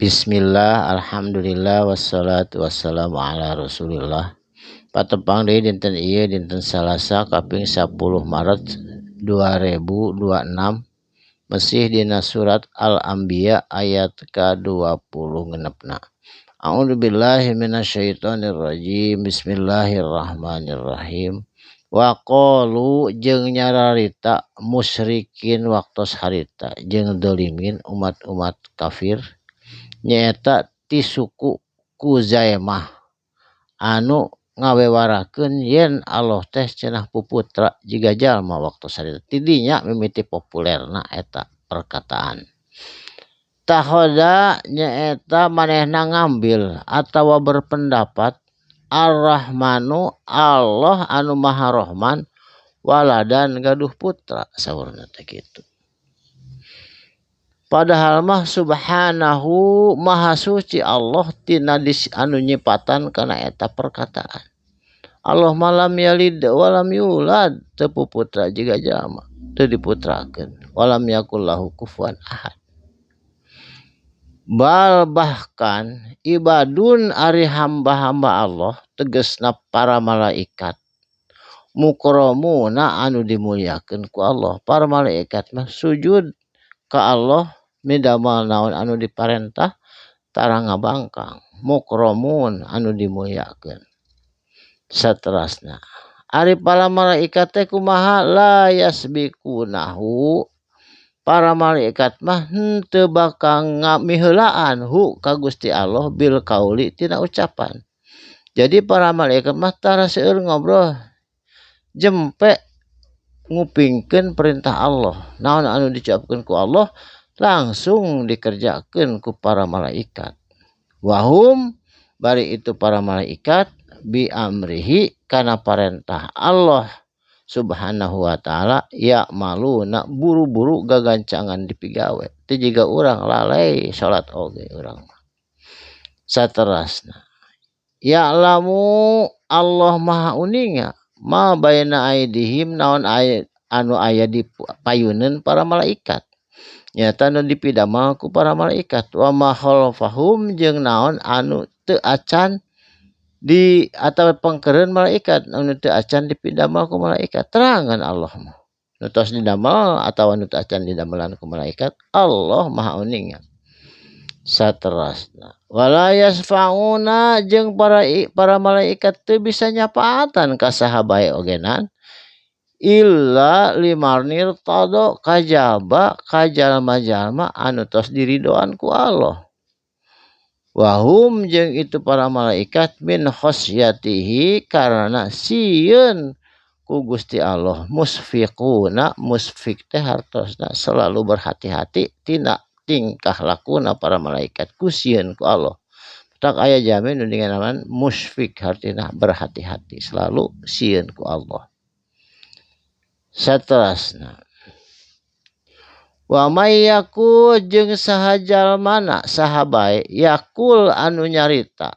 Bismillah, alhamdulillah, wassalatu wassalamu ala rasulillah. Patepang deui dinten ieu dinten Salasa kaping 10 Maret 2026. Mesih dina surat Al-Anbiya ayat ke-20 genepna. A'udzubillahi minasyaitonir rajim. Bismillahirrahmanirrahim. Wa qalu jeung nyararita musyrikin waktos harita jeung dolimin umat-umat kafir nyaeta ti suku Kuzaimah anu ngawewarakeun yen Allah teh cenah puputra jiga jalma waktu sarita tidinya mimiti populerna eta perkataan. Tahoda nyaeta manehna ngambil atawa berpendapat Ar-Rahmanu Allah anu Maha Rahman waladan gaduh putra saurna teh kitu. Padahal mah subhanahu maha suci Allah tina anu nyipatan kana eta perkataan. Allah malam yalid walam yulad teu puputra jiga jalma teu diputrakeun walam yakul lahu kufuwan ahad. Bal bahkan ibadun ari hamba-hamba Allah tegasna para malaikat mukramuna anu dimulyakeun ku Allah. Para malaikat mah sujud ka Allah midamal naon anu diparentah tara ngabangkang mukramun anu dimulyakeun. Saterasna ari para malaikat teh kumaha la yasbikunahu para malaikat mah henteu bakal ngamiheulaan hu ka Gusti Allah bil qauli tina ucapan. Jadi para malaikat mah tara seueur ngobrol jempe ngupingkeun perintah Allah. Naon anu diucapkeun ku Allah langsung dikerjakeun ku para malaikat. Wahum bari itu para malaikat bi amrihi kana parentah Allah subhanahu wa ta'ala ya maluna buru-buru gagancangan dipigawe. Teu jiga urang lalai salat oge urang. Saterasna ya'lamu Allah maha uninga ma baina aidihim naon anu aya di payuneun para malaikat. Nyata anu dipidamel ku para malaikat wa ma khalfahum jeung naon anu teu acan di atawa pangkeureun malaikat anu teu acan dipidamel ku malaikat. Terangan Allah mah nu tos didamel atawa nu teu acan didamelan ku malaikat Allah maha uningan. Saterasna wala yasfauna jeung para malaikat teu bisa nyapaatan ka saha bae ogenan illa limarnir todo kajaba kajalma-jalma anu tos diridoan ku Allah. Wahum jeung itu para malaikat min khosyatihi karena sieun ku Gusti Allah musfiquna musfiq teh hartosna selalu berhati-hati tina tingkah lakuna para malaikat ku sieun ku Allah. Tak aya jamin nu dinganaman musfiq artina berhati-hati selalu sieun ku Allah. Saterasna wa may yakul jeung saha jalmana saha bae yakul anu nyarita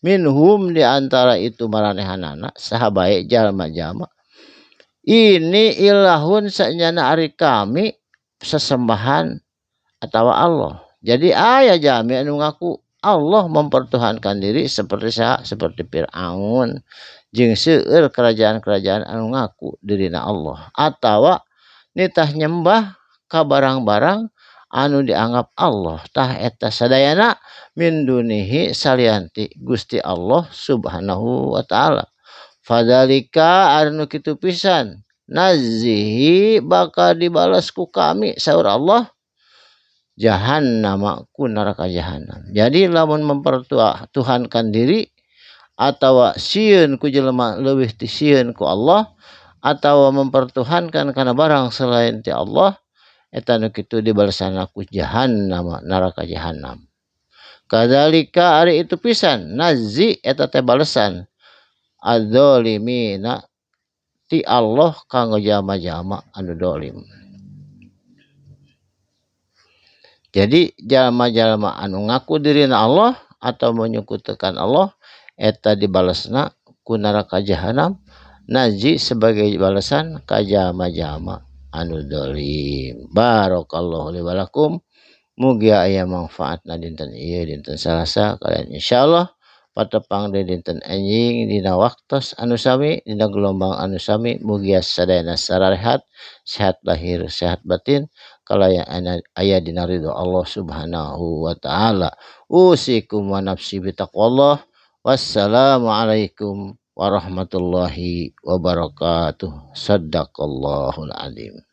minhum di antara itu maranehanana saha bae jalma-jalma ini ilahun sanyana ari kami sesembahan atawa Allah. Jadi aya jalmi anu ngaku Allah mempertuhankan diri seperti Firaun jeung seueur kerajaan-kerajaan anu ngaku dirina Allah atawa nitah nyembah ka barang-barang anu dianggap Allah tah eta sadayana min dunihi salianti Gusti Allah subhanahu wa ta'ala. Fadzalika anu kitu pisan nazihi bakal dibalas ku kami saur Allah jahannam ku neraka jahanam. Jadi lamun mempertuhankan diri atawa sieun ku jelema leuwih ti sieun ku Allah atawa mempertuhankan kana barang selain ti Allah eta nu kitu dibalasana ku jahannam neraka jahanam. Kadzalika ari itu pisan nazi eta teh balesan adzalimina ti Allah kanggo jalma-jalma anu dolim. Jadi jalma-jalma anu ngaku dirina Allah atau menyekutukan Allah eta dibalasna ku neraka jahanam naji sebagai balasan ka jalma-jalma anu dolim. Barakallahu li wa lakum Mugi aya manfaatna dinten ieu dinten Salasa kalian insyaallah patepang deui dinten enjing dina waktos anu sami dina gelombang anu sami mugi sadayana sararehat sehat lahir sehat batin kalayaan aya dina ridho Allah Subhanahu wa taala. Usikum wa nafsi bitaqwallah. Wassalamualaikum warahmatullahi wabarakatuh. Sadaqallahul azim.